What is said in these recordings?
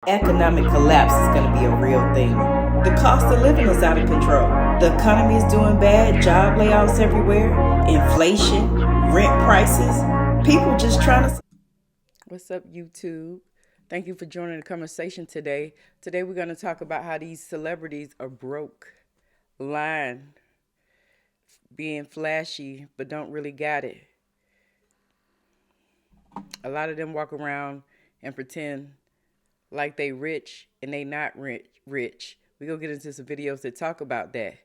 Economic collapse is going to be a real thing. The cost of living is out of control. The economy is doing bad, job layoffs everywhere, inflation, rent prices, people just trying to... What's up, YouTube? Thank you for joining the conversation today. Today we're going to talk about how these celebrities are broke, lying, being flashy, but don't really got it. A lot of them walk around and pretend like they rich and they not rich. We're going to get into some videos that talk about that.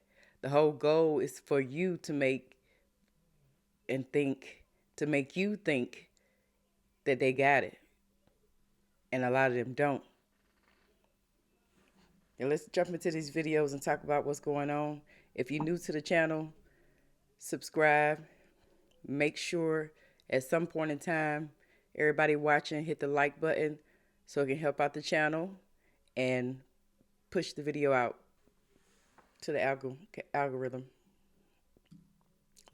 The whole goal is for you to make you think that they got it. And a lot of them don't. And let's jump into these videos and talk about what's going on. If you're new to the channel, subscribe. Make sure at some point in time, everybody watching, hit the like button so it can help out the channel and push the video out to the algorithm.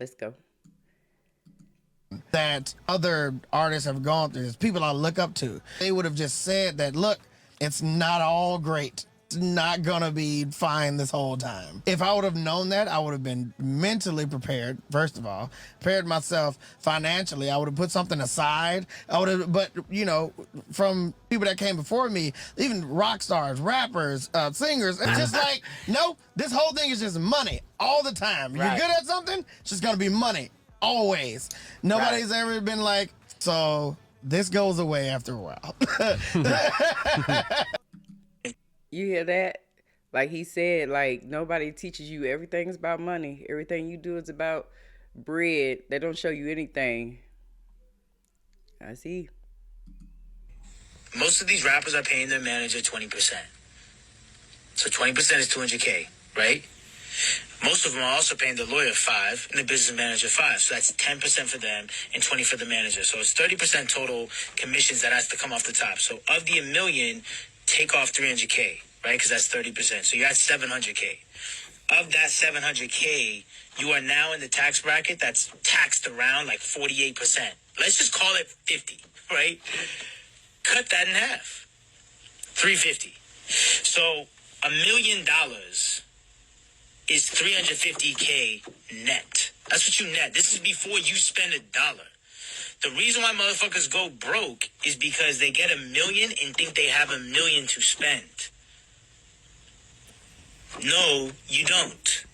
Let's go. That other artists have gone through, is people I look up to. They would have just said that, look, it's not all great. It's not gonna be fine this whole time. If I would have known that, I would have been mentally prepared, first of all, prepared myself financially. I would have put something aside. But you know, from people that came before me, even rock stars, rappers, singers, it's just like, nope, this whole thing is just money all the time. Right. You're good at something, it's just gonna be money. Always. Nobody's ever been like, so this goes away after a while. You hear that? Like he said, like nobody teaches you. Everything's about money. Everything you do is about bread. They don't show you anything. I see. Most of these rappers are paying their manager 20%. So 20% is 200K, right? Most of them are also paying the lawyer 5 and the business manager 5. So that's 10% for them and 20 for the manager. So it's 30% total commissions that has to come off the top. So of the $1 million, take off 300K, right? Because that's 30%. So you're at 700K. Of that 700K, you are now in the tax bracket that's taxed around like 48%. Let's just call it 50, right? Cut that in half. 350. So $1 million is 350K net. That's what you net. This is before you spend $1. The reason why motherfuckers go broke is because they get $1 million and think they have $1 million to spend. No, you don't.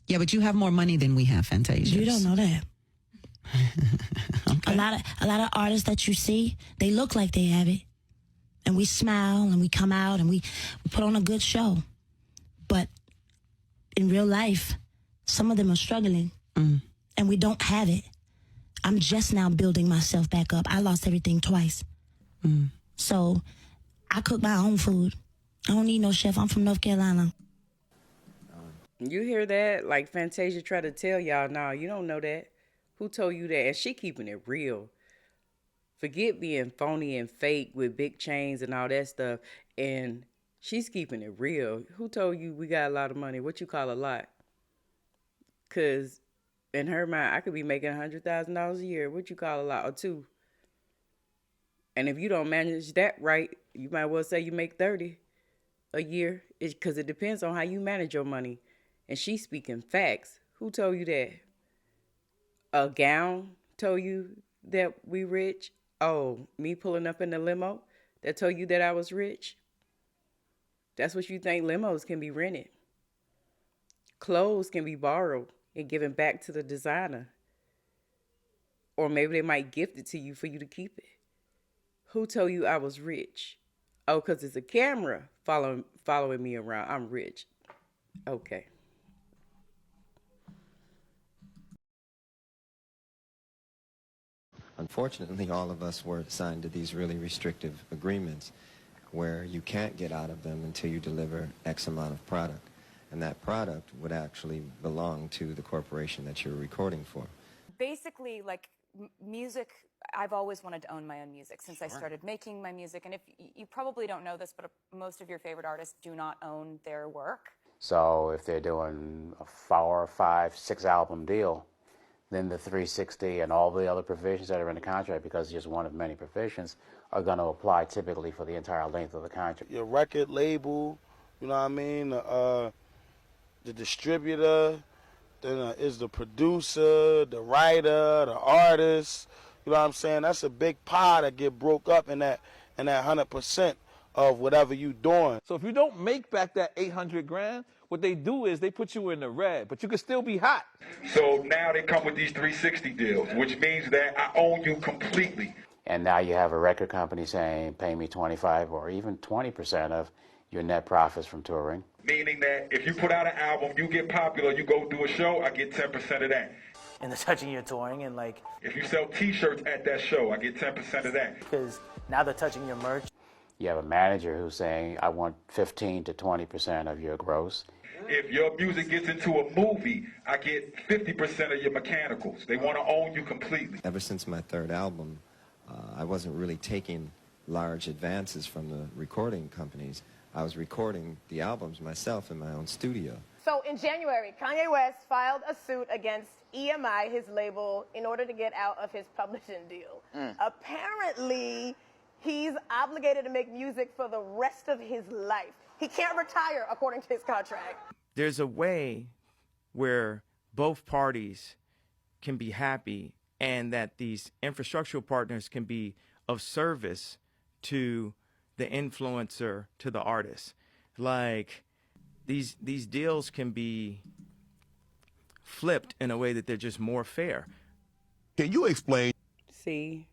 Yeah, but you have more money than we have, Fantasia. You don't know that. Okay. A lot of artists that you see, they look like they have it. And we smile and we come out and we put on a good show. But in real life, some of them are struggling and we don't have it. I'm just now building myself back up. I lost everything twice. So I cook my own food. I don't need no chef. I'm from North Carolina. You hear that? Like Fantasia try to tell y'all, nah, you don't know that. Who told you that? And she keeping it real. Forget being phony and fake with big chains and all that stuff. And she's keeping it real. Who told you we got a lot of money? What you call a lot? Because in her mind, I could be making $100,000 a year. What you call a lot? Or two. And if you don't manage that right, you might well say you make 30 a year. Because it depends on how you manage your money. And she's speaking facts. Who told you that? A gown told you that we rich? Oh, me pulling up in the limo that told you that I was rich? That's what you think limos can be rented. Clothes can be borrowed and given back to the designer. Or maybe they might gift it to you for you to keep it. Who told you I was rich? Oh, because it's a camera following me around. I'm rich. Okay. Unfortunately, all of us were signed to these really restrictive agreements where you can't get out of them until you deliver X amount of product. And that product would actually belong to the corporation that you're recording for. Basically, like music, I've always wanted to own my own music since I started making my music. And if you probably don't know this, but most of your favorite artists do not own their work. So if they're doing a 4, 5, 6 album deal, then the 360 and all the other provisions that are in the contract, because it's just one of many provisions, are going to apply typically for the entire length of the contract. Your record label, you know what I mean, the distributor, then is the producer, the writer, the artist. You know what I'm saying? That's a big pie that get broke up in that 100% of whatever you doing. So if you don't make back that 800 grand, what they do is they put you in the red, but you can still be hot. So now they come with these 360 deals, which means that I own you completely. And now you have a record company saying, pay me 25 or even 20% of your net profits from touring. Meaning that if you put out an album, you get popular, you go do a show, I get 10% of that. And the touching your touring and like... If you sell t-shirts at that show, I get 10% of that. Because now they're touching your merch. You have a manager who's saying, I want 15 to 20% of your gross. If your music gets into a movie, I get 50% of your mechanicals. They want to own you completely. Ever since my third album, I wasn't really taking large advances from the recording companies. I was recording the albums myself in my own studio. So in January, Kanye West filed a suit against EMI, his label, in order to get out of his publishing deal. Apparently, he's obligated to make music for the rest of his life. He can't retire according to his contract. There's a way where both parties can be happy and that these infrastructural partners can be of service to the influencer, to the artist. Like these deals can be flipped in a way that they're just more fair. Can you explain? See,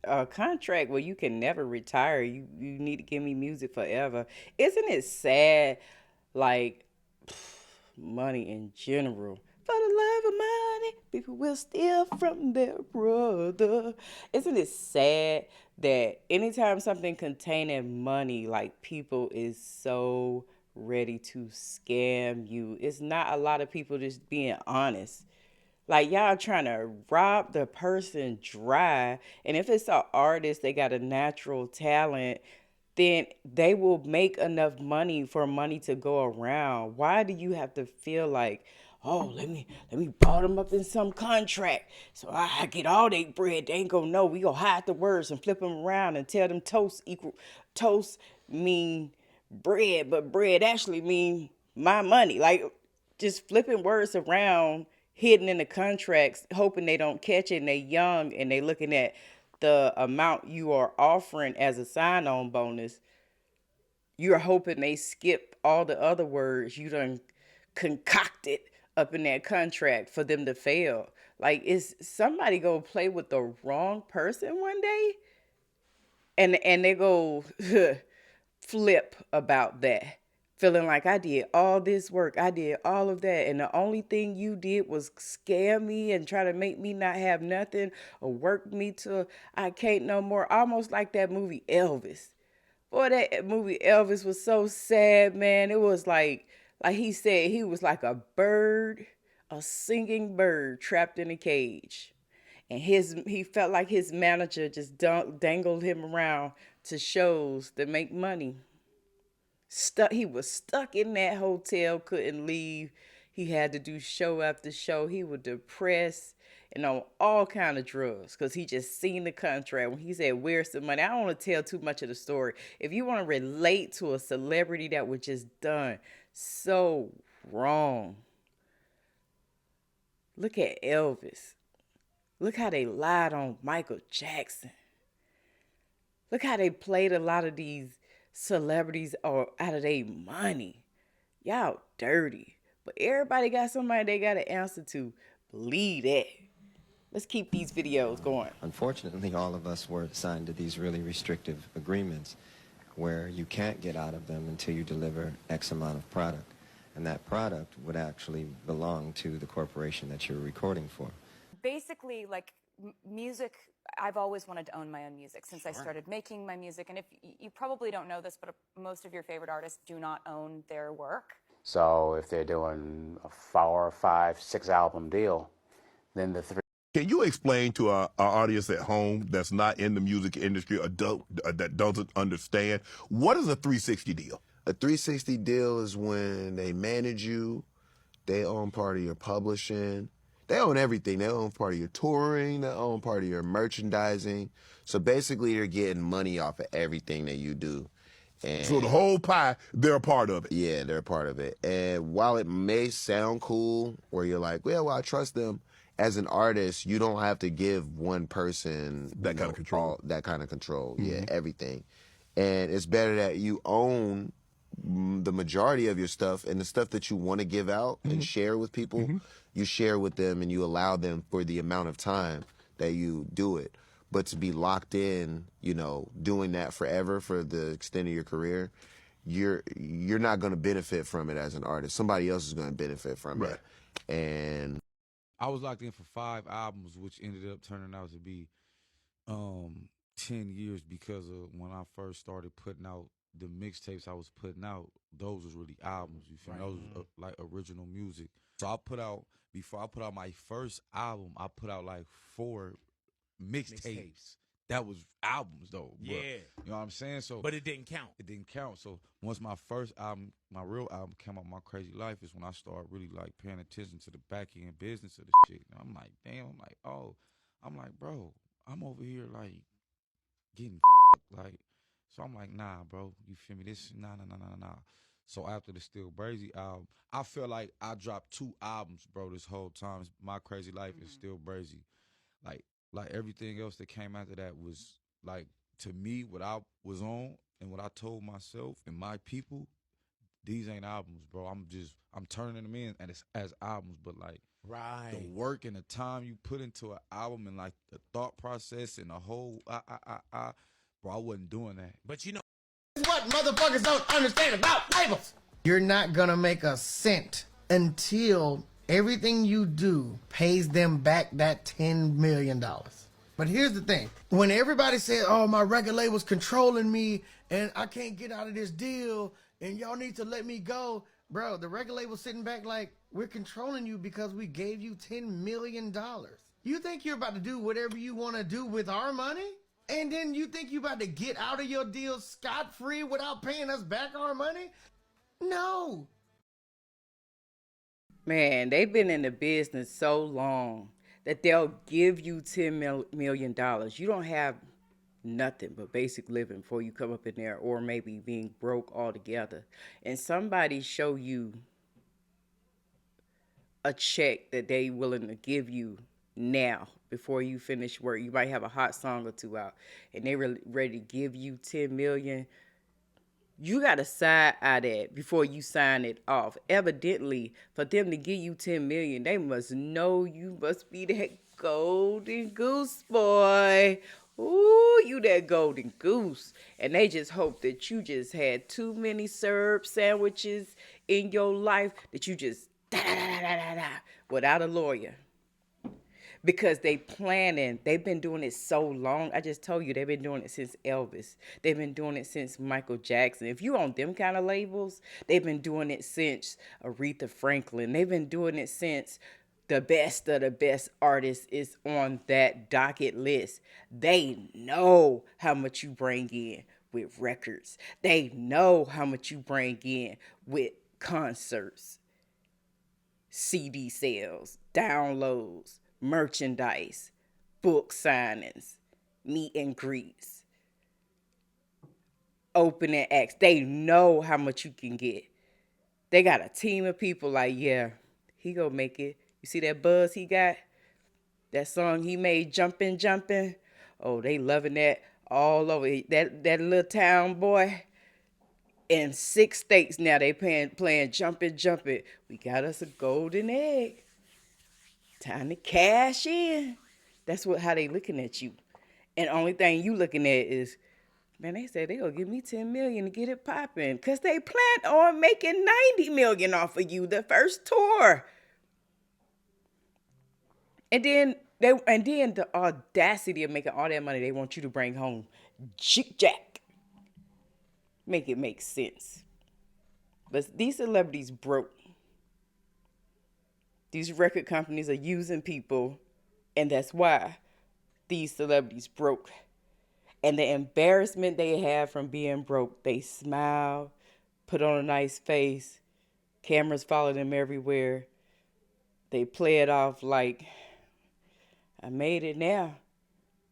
a contract where you can never retire, you need to give me music forever. Isn't it sad, like, money in general? For the love of money, people will steal from their brother. Isn't it sad that anytime something containing money, like, people is so ready to scam you? It's not a lot of people just being honest. Like, y'all trying to rob the person dry. And if it's an artist, they got a natural talent, then they will make enough money for money to go around. Why do you have to feel like, oh, let me ball them up in some contract so I get all they bread? They ain't gonna know. We gonna hide the words and flip them around and tell them toast mean bread, but bread actually mean my money. Like, just flipping words around, hidden in the contracts, hoping they don't catch it, and they young and they looking at the amount you are offering as a sign-on bonus. You're hoping they skip all the other words you done concocted up in that contract for them to fail. Like, is somebody gonna play with the wrong person one day? And they go flip about that. Feeling like I did all this work, I did all of that, and the only thing you did was scare me and try to make me not have nothing or work me till I can't no more. Almost like that movie Elvis. Boy, that movie Elvis was so sad, man. It was like he said, he was like a bird, a singing bird trapped in a cage. And he felt like his manager just dangled him around to shows that make money. He was stuck in that hotel, couldn't leave. He had to do show after show. He was depressed and on all kind of drugs because he just seen the contract. When he said, where's the money? I don't want to tell too much of the story. If you want to relate to a celebrity that was just done so wrong, look at Elvis. Look how they lied on Michael Jackson. Look how they played a lot of these celebrities are out of their money. Y'all dirty. But everybody got somebody they got to answer to. Believe that. Let's keep these videos going. Unfortunately, all of us were signed to these really restrictive agreements where you can't get out of them until you deliver X amount of product. And that product would actually belong to the corporation that you're recording for. Basically, like, music, I've always wanted to own my own music since I started making my music. And if you probably don't know this, but most of your favorite artists do not own their work. So if they're doing a 4, 5, 6 album deal, then the 3. Can you explain to our audience at home that's not in the music industry or that doesn't understand, what is a 360 deal? A 360 deal is when they manage you, they own part of your publishing, They own everything. They own part of your touring. They own part of your merchandising. So basically, you're getting money off of everything that you do. And So the whole pie, they're a part of it. yeah, they're a part of it. And while it may sound cool, where you're like, well, I trust them, as an artist, you don't have to give one person That kind of control. that kind of control. Mhm. Yeah, everything. And it's better that you own the majority of your stuff, and the stuff that you want to give out and share with people, you share with them and you allow them for the amount of time that you do it. But to be locked in, you know, doing that forever for the extent of your career, you're not going to benefit from it as an artist. Somebody else is going to benefit from it. And I was locked in for 5 albums, which ended up turning out to be 10 years, because of when I first started putting out the mixtapes I was putting out, those was really albums, you feel me? Those was like original music. So before I put out my first album, I put out like 4 mixtapes. That was albums though. Yeah. But, you know what I'm saying? So But it didn't count. It didn't count. So once my first album, my real album came out, My Crazy Life, is when I started really like paying attention to the back end business of the shit. And I'm like, damn, I'm like, bro, I'm over here like getting like, so I'm like, nah, bro, you feel me? This, nah. So after the Still Brazy album, I feel like I dropped 2 albums, bro, this whole time. My Crazy Life and Still Brazy. Like everything else that came after that was like, to me, what I was on and what I told myself and my people, these ain't albums, bro. I'm turning them in as albums, but like the work and the time you put into an album and like the thought process and the whole, bro, I wasn't doing that. But you know what motherfuckers don't understand about labels. You're not gonna make a cent until everything you do pays them back that $10 million. But here's the thing. When everybody said, oh, my record label's controlling me and I can't get out of this deal and y'all need to let me go, bro, the record label's sitting back like, we're controlling you because we gave you $10 million. You think you're about to do whatever you want to do with our money? And then you think you're about to get out of your deal scot-free without paying us back our money? No. Man, they've been in the business so long that they'll give you $10 million. You don't have nothing but basic living before you come up in there, or maybe being broke altogether. And somebody show you a check that they willing to give you now before you finish work. You might have a hot song or 2 out, and they ready to give you $10 million. You got to side eye that before you sign it off. Evidently, for them to give you $10 million, they must know you must be that golden goose, boy. Ooh, you that golden goose. And they just hope that you just had too many syrup sandwiches in your life that you just without a lawyer. Because they've been doing it so long. I just told you, they've been doing it since Elvis. They've been doing it since Michael Jackson. If you on them kind of labels, they've been doing it since Aretha Franklin. They've been doing it since the best of the best artists is on that docket list. They know how much you bring in with records. They know how much you bring in with concerts, CD sales, downloads, merchandise, book signings, meet and greets, opening acts. They know how much you can get. They got a team of people like, yeah, he gonna make it. You see that buzz he got? That song he made, Jumpin', Jumpin'? Oh, they loving that all over. That little town boy. In 6 states now, they playing Jumpin', Jumpin'. We got us a golden egg. Time to cash in. That's how they looking at you. And the only thing you looking at is, man, they said they gonna give me $10 million to get it popping. Cause they plan on making $90 million off of you the first tour. And then the audacity of making all that money they want you to bring home Chick Jack. Make it make sense. But these celebrities broke. These record companies are using people, and that's why these celebrities broke. And the embarrassment they have from being broke, they smile, put on a nice face, cameras follow them everywhere. They play it off like I made it now.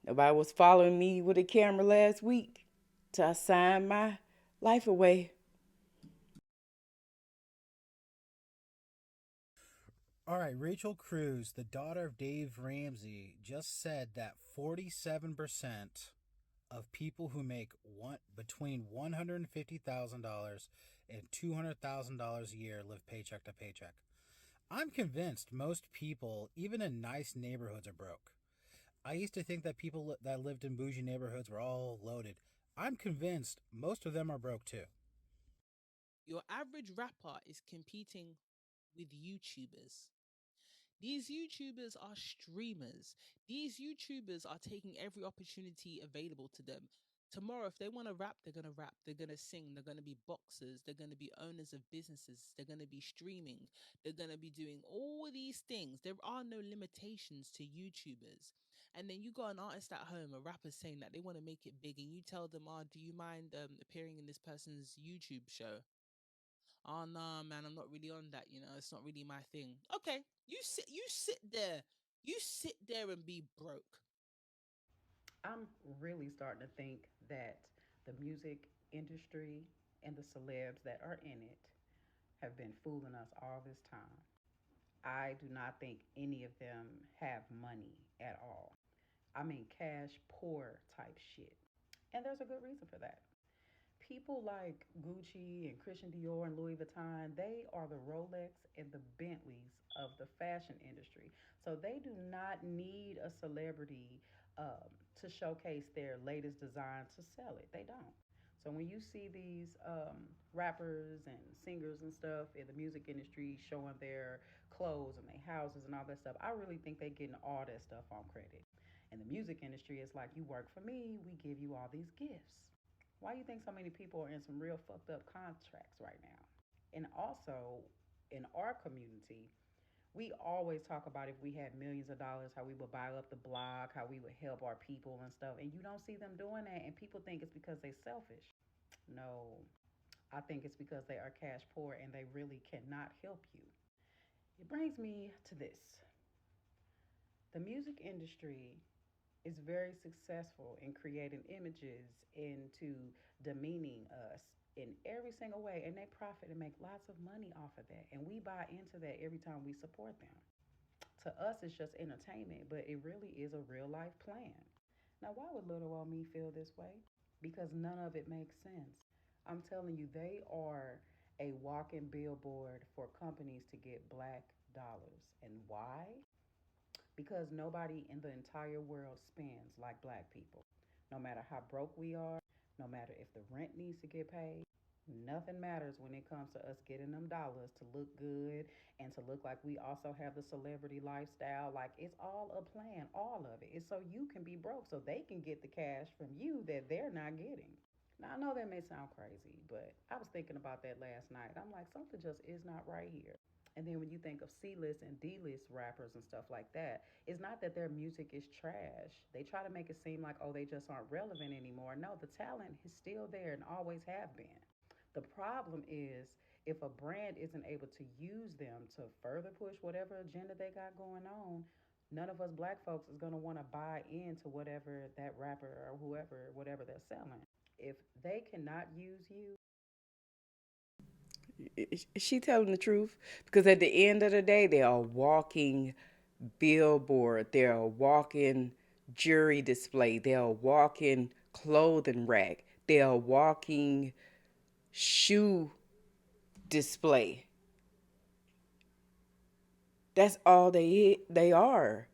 Nobody was following me with a camera last week till I signed my life away. All right, Rachel Cruz, the daughter of Dave Ramsey, just said that 47% of people who make between $150,000 and $200,000 a year live paycheck to paycheck. I'm convinced most people, even in nice neighborhoods, are broke. I used to think that people that lived in bougie neighborhoods were all loaded. I'm convinced most of them are broke too. Your average rapper is competing with YouTubers. These YouTubers are streamers. These YouTubers are taking every opportunity available to them. Tomorrow, if they want to rap, they're going to rap. They're going to sing. They're going to be boxers. They're going to be owners of businesses. They're going to be streaming. They're going to be doing all these things. There are no limitations to YouTubers. And then you got an artist at home, a rapper saying that they want to make it big, and you tell them, "Oh, do you mind appearing in this person's YouTube show?" "Oh no, man, I'm not really on that. It's not really my thing." Okay, you sit there and be broke. I'm really starting to think that the music industry and the celebs that are in it have been fooling us all this time. I do not think any of them have money at all. I mean, cash poor type shit. And there's a good reason for that. People like Gucci and Christian Dior and Louis Vuitton, they are the Rolex and the Bentleys of the fashion industry. So they do not need a celebrity to showcase their latest design to sell it. They don't. So when you see these rappers and singers and stuff in the music industry showing their clothes and their houses and all that stuff, I really think they're getting all that stuff on credit. In the music industry, it's like you work for me, we give you all these gifts. Why do you think so many people are in some real fucked up contracts right now? And also, in our community, we always talk about if we had millions of dollars, how we would buy up the block, how we would help our people and stuff. And you don't see them doing that, and people think it's because they're selfish. No, I think it's because they are cash poor and they really cannot help you. It brings me to this: the music industry is very successful in creating images into demeaning us in every single way, and they profit and make lots of money off of that, and we buy into that every time we support them. To us it's just entertainment, but it really is a real life plan. Now, why would little old me feel this way? Because none of it makes sense. I'm telling you, they are a walking billboard for companies to get black dollars. And why? Because nobody in the entire world spends like black people. No matter how broke we are, no matter if the rent needs to get paid, nothing matters when it comes to us getting them dollars to look good and to look like we also have the celebrity lifestyle. Like, it's all a plan, all of it. It's so you can be broke so they can get the cash from you that they're not getting. Now, I know that may sound crazy, but I was thinking about that last night. I'm like, something just is not right here. And then when you think of C-list and D-list rappers and stuff like that, it's not that their music is trash. They try to make it seem like, oh, they just aren't relevant anymore. No, the talent is still there and always have been. The problem is if a brand isn't able to use them to further push whatever agenda they got going on, none of us black folks is going to want to buy into whatever that rapper or whoever, whatever they're selling. If they cannot use you, Is she telling the truth? Because at the end of the day, they are a walking billboard. They're a walking jury display. They're a walking clothing rack. They're a walking shoe display. That's all they are.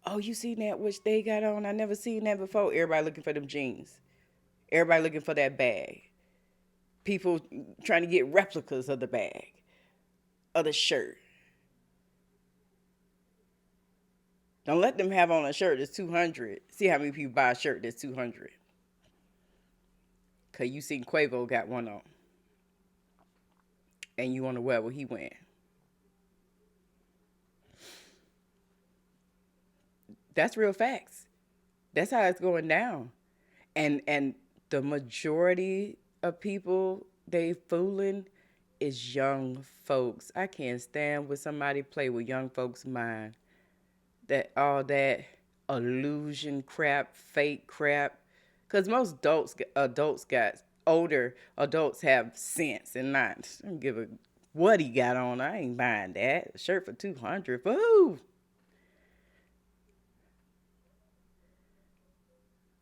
Oh, you seen that which they got on? I never seen that before. Everybody looking for them jeans. Everybody looking for that bag. People trying to get replicas of the bag, of the shirt. Don't let them have on a shirt that's 200. See how many people buy a shirt that's 200. Cause you seen Quavo got one on, and you want to wear what he wearing. That's real facts. That's how it's going down. And the majority of people they fooling is young folks. I can't stand when somebody play with young folks' mind. That all that illusion crap, fake crap. Cause most adults got older adults have sense and not I don't give a what he got on. I ain't buying that. A shirt for $200. For who?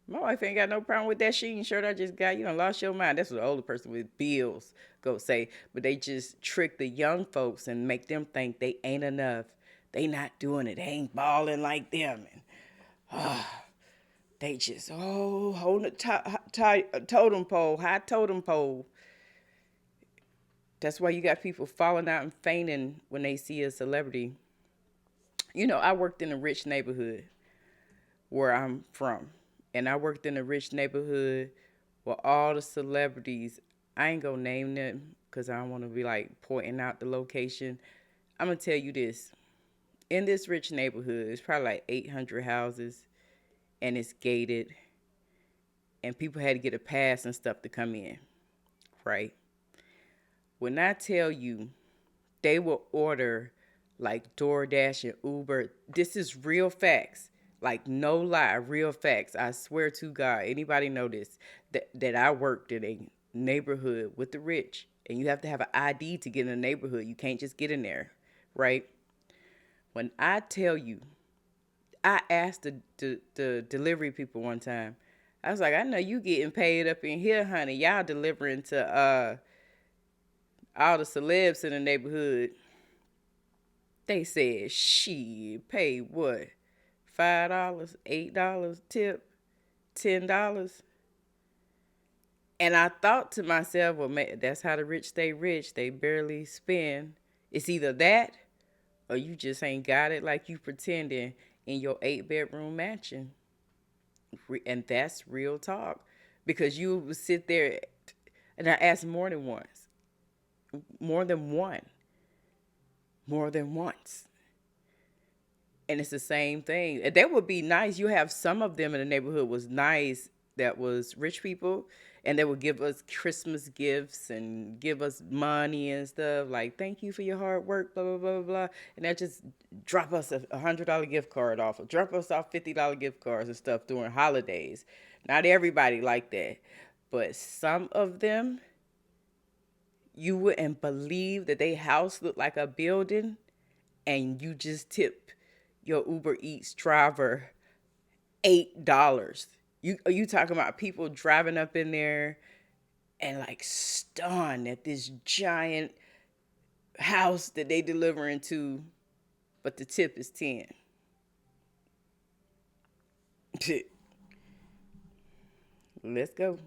My wife ain't got no problem with that Sheen shirt I just got. You done lost your mind. That's what the older person with bills go say. But they just trick the young folks and make them think they ain't enough. They not doing it. They ain't balling like them. And they just, holding a totem pole, high totem pole. That's why you got people falling out and fainting when they see a celebrity. You know, I worked in a rich neighborhood where I'm from. And I worked in a rich neighborhood where all the celebrities, I ain't gonna name them because I don't want to be like pointing out the location. I'm gonna tell you this. In this rich neighborhood, it's probably like 800 houses and it's gated. And people had to get a pass and stuff to come in, right? When I tell you they will order like DoorDash and Uber, this is real facts. Like no lie, real facts. I swear to God, anybody know this, that I worked in a neighborhood with the rich, and you have to have an ID to get in a neighborhood. You can't just get in there, right? When I tell you, I asked the delivery people one time, I was like, I know you getting paid up in here, honey. Y'all delivering to all the celebs in the neighborhood. They said, she paid what? $5, $8 tip, $10. And I thought to myself, well, man, that's how the rich stay rich. They barely spend. It's either that or you just ain't got it like you pretending in your 8-bedroom mansion. And that's real talk. Because you would sit there, and I asked more than once. More than one. More than once. And it's the same thing. And that would be nice. You have some of them in the neighborhood was nice that was rich people, and they would give us Christmas gifts and give us money and stuff like, thank you for your hard work, blah, blah, blah, blah, blah. And that just drop us a $100 gift card off, or drop us off $50 gift cards and stuff during holidays. Not everybody like that, but some of them, you wouldn't believe that they house looked like a building, and you just tip your Uber Eats driver $8. You talking about people driving up in there and like stunned at this giant house that they delivering to, but the tip is 10. Let's go.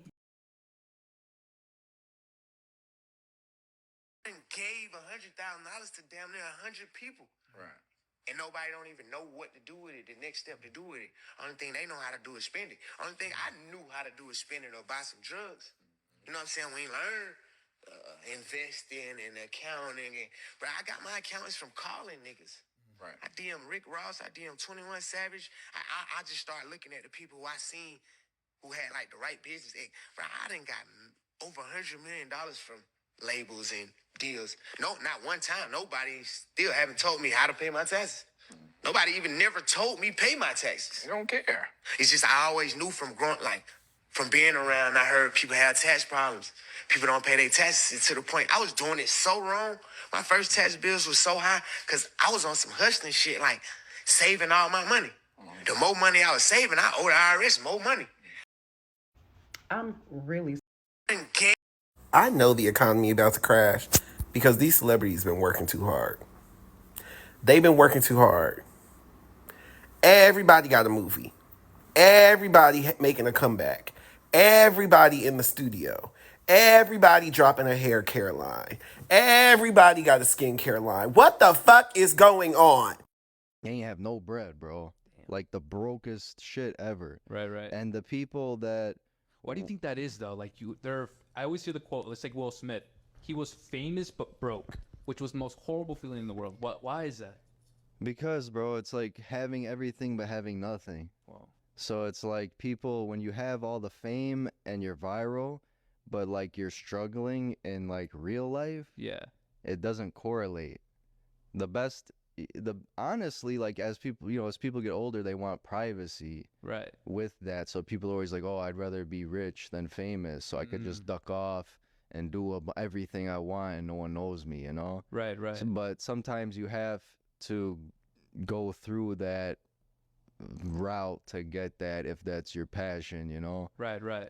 And gave $100,000 to damn near 100 people. Right. And nobody don't even know what to do with it, the next step to do with it. Only thing they know how to do is spend it. Only thing I knew how to do is spend it or buy some drugs. You know what I'm saying? We learn investing and accounting. But I got my accountants from calling niggas. Right. I DM Rick Ross. I DM 21 Savage. I just started looking at the people who I seen who had like the right business. Bro, I done got over $100 million from labels and deals. No, not one time. Nobody still haven't told me how to pay my taxes. Nobody even never told me pay my taxes. They don't care. It's just I always knew from growing, like from being around, I heard people have tax problems. People don't pay their taxes to the point I was doing it so wrong. My first tax bills was so high because I was on some hustling shit, like saving all my money. The more money I was saving, I owed the IRS more money. I'm really. I know the economy about to crash because these celebrities been working too hard. They've been working too hard. Everybody got a movie. Everybody making a comeback. Everybody in the studio. Everybody dropping a hair care line. Everybody got a skincare line. What the fuck is going on? They ain't have no bread, bro. Like the brokest shit ever. Right, right. And the people that... Why do you think that is, though? Like, I always hear the quote, let's take Will Smith. He was famous but broke, which was the most horrible feeling in the world. Why is that? Because, bro, it's like having everything but having nothing. Wow. So it's like people, when you have all the fame and you're viral, but like you're struggling in like real life, Yeah. it doesn't correlate. The best, the honestly, like as people, as people get older, they want privacy. Right. With that, so people are always like, oh, I'd rather be rich than famous, so I could just duck off and do everything I want and no one knows me, Right, right. But sometimes you have to go through that route to get that if that's your passion. Right, right.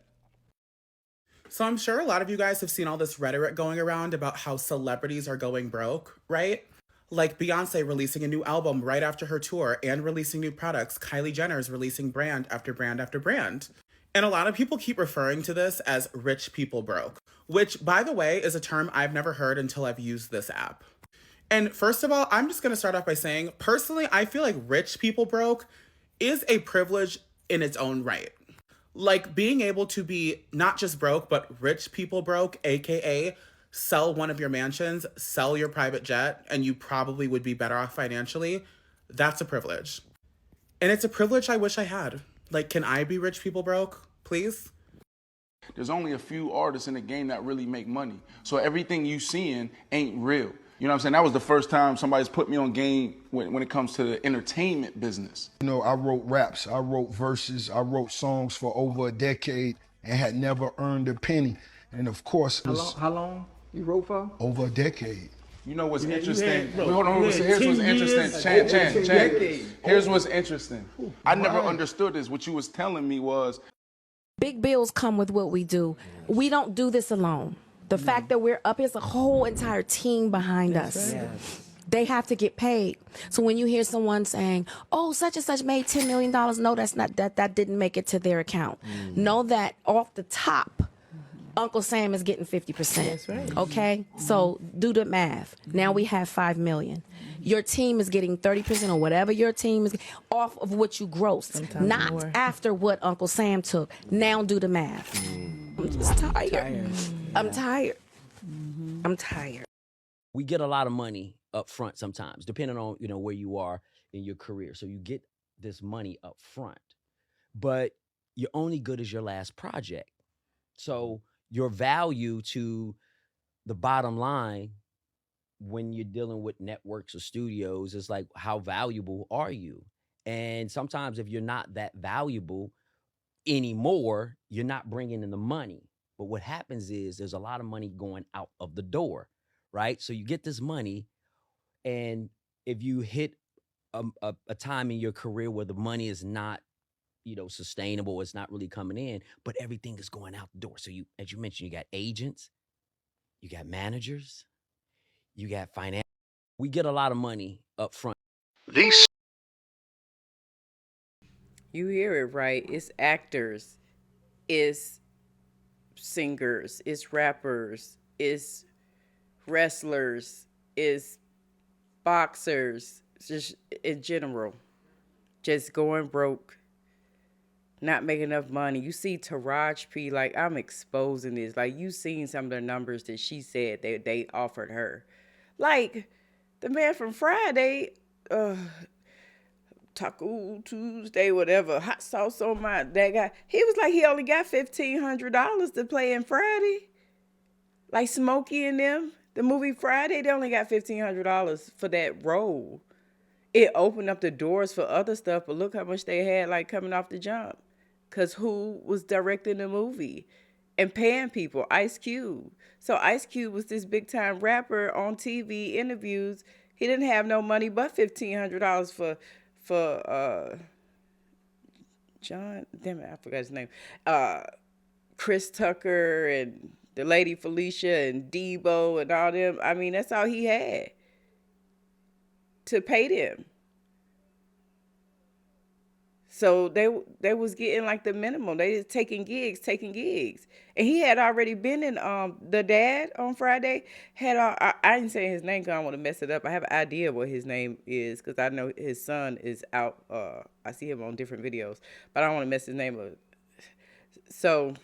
So I'm sure a lot of you guys have seen all this rhetoric going around about how celebrities are going broke, right? Like Beyonce releasing a new album right after her tour and releasing new products. Kylie Jenner's releasing brand after brand after brand. And a lot of people keep referring to this as rich people broke, which, by the way, is a term I've never heard until I've used this app. And first of all, I'm just going to start off by saying, personally, I feel like rich people broke is a privilege in its own right. Like being able to be not just broke, but rich people broke, AKA sell one of your mansions, sell your private jet, and you probably would be better off financially. That's a privilege. And it's a privilege I wish I had. Like, can I be rich people broke, please? There's only a few artists in the game that really make money. So everything you seeing ain't real. You know what I'm saying? That was the first time somebody's put me on game when it comes to the entertainment business. You know, I wrote raps, I wrote verses, I wrote songs for over a decade and had never earned a penny. And of course, How long you wrote for? over a decade. You know what's You had- interesting? you had- Hold on, you had here's what's 10 interesting. years, Chan. Here's what's interesting. I never Right. understood this. What you was telling me was, Big bills come with what we do. We don't do this alone. The fact that we're up, there's a whole entire team behind us. They have to get paid. So when you hear someone saying, oh, such and such made $10 million, no, that's not, that didn't make it to their account. Know that off the top, Uncle Sam is getting 50%. That's right. Okay? So do the math. Now we have $5 million. Your team is getting 30% or whatever your team is off of what you grossed, not more. after what Uncle Sam took. Now do the math. I'm just tired. I'm tired. I'm tired. We get a lot of money up front sometimes, depending on where you are in your career. So you get this money up front, but you're only good as your last project. So your value to the bottom line when you're dealing with networks or studios is like, how valuable are you? And sometimes if you're not that valuable anymore, you're not bringing in the money. But what happens is there's a lot of money going out of the door, right? So you get this money, and if you hit a time in your career where the money is not, sustainable, it's not really coming in, but everything is going out the door. So you, as you mentioned, you got agents, you got managers, you got finance. We get a lot of money up front. You hear it right. It's actors, it's singers, it's rappers, it's wrestlers, it's boxers, just in general. Just going broke, not making enough money. You see Taraji P, like, I'm exposing this. Like, you seen some of the numbers that she said they offered her. Like, the man from Friday, Taco Tuesday, whatever, hot sauce on that guy. He was like, he only got $1,500 to play in Friday. Like Smokey and them, the movie Friday, they only got $1,500 for that role. It opened up the doors for other stuff, but look how much they had like coming off the jump. Cause who was directing the movie and paying people? Ice Cube. So Ice Cube was this big time rapper on TV interviews. He didn't have no money but $1,500 for John, damn it, I forgot his name. Chris Tucker and the lady Felicia and Debo and all them. I mean, that's all he had to pay them. So they was getting like the minimum. They just taking gigs. And he had already been in the dad on Friday had I didn't say his name because I don't want to mess it up. I have an idea what his name is because I know his son is out. I see him on different videos, but I don't want to mess his name up. So,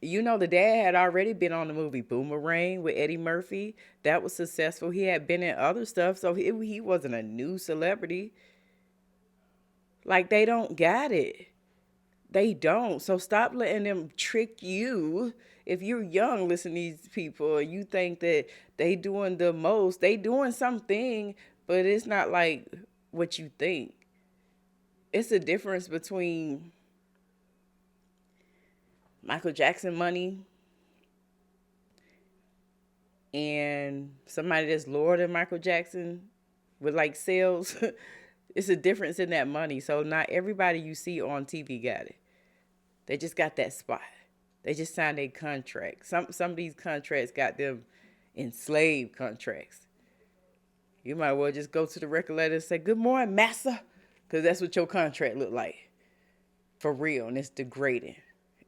the dad had already been on the movie Boomerang with Eddie Murphy. That was successful. He had been in other stuff, so he wasn't a new celebrity. Like, they don't got it. They don't. So stop letting them trick you if you're young, listen to these people and you think that they doing the most, they doing something, but it's not like what you think. It's a difference between Michael Jackson money and somebody that's lower than Michael Jackson with like sales. It's a difference in that money. So not everybody you see on TV got it. They just got that spot. They just signed a contract. Some of these contracts got them enslaved contracts. You might well just go to the record label and say, "Good morning, massa," because that's what your contract look like. For real, and it's degrading.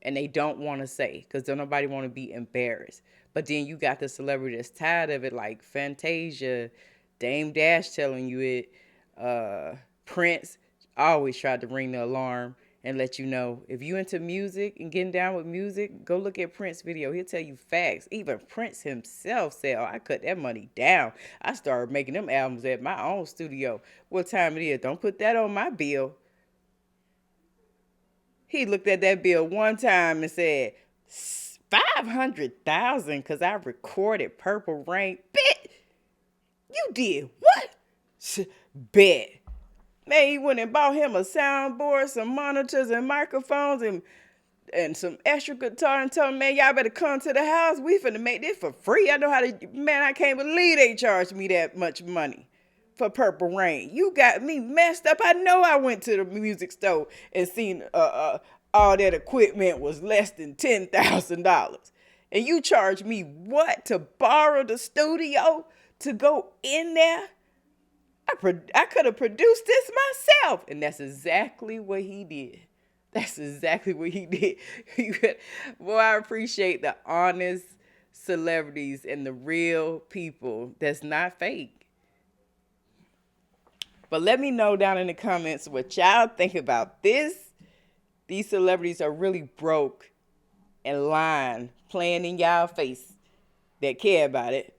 And they don't want to say, because don't nobody want to be embarrassed. But then you got the celebrity that's tired of it, like Fantasia, Dame Dash telling you it, Prince always tried to ring the alarm and let you know, if you into music and getting down with music, go look at Prince's video. He'll tell you facts. Even Prince himself said, "Oh, I cut that money down. I started making them albums at my own studio. What time it is? Don't put that on my bill." He looked at that bill one time and said, $500,000 because I recorded Purple Rain. Bet. You did what? Bet. Man, he went and bought him a soundboard, some monitors and microphones and some extra guitar and told him, "Man, y'all better come to the house. We finna make this for free. I know how to, man, I can't believe they charged me that much money for Purple Rain. You got me messed up. I know I went to the music store and seen all that equipment was less than $10,000. And you charge me what to borrow the studio to go in there? I could have produced this myself." And that's exactly what he did. That's exactly what he did. Boy, I appreciate the honest celebrities and the real people that's not fake. But let me know down in the comments what y'all think about this. These celebrities are really broke and lying, playing in y'all face that care about it.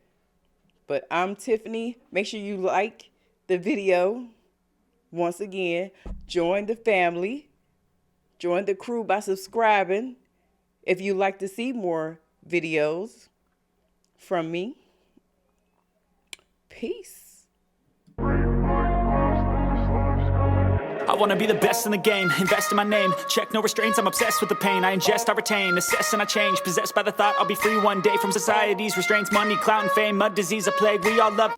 But I'm Tiffany. Make sure you like the video. Once again, join the family. Join the crew by subscribing if you'd like to see more videos from me. Peace. I wanna be the best in the game, invest in my name. Check no restraints, I'm obsessed with the pain. I ingest, I retain, assess and I change. Possessed by the thought I'll be free one day from society's restraints. Money, clout and fame, mud, disease, a plague. We all love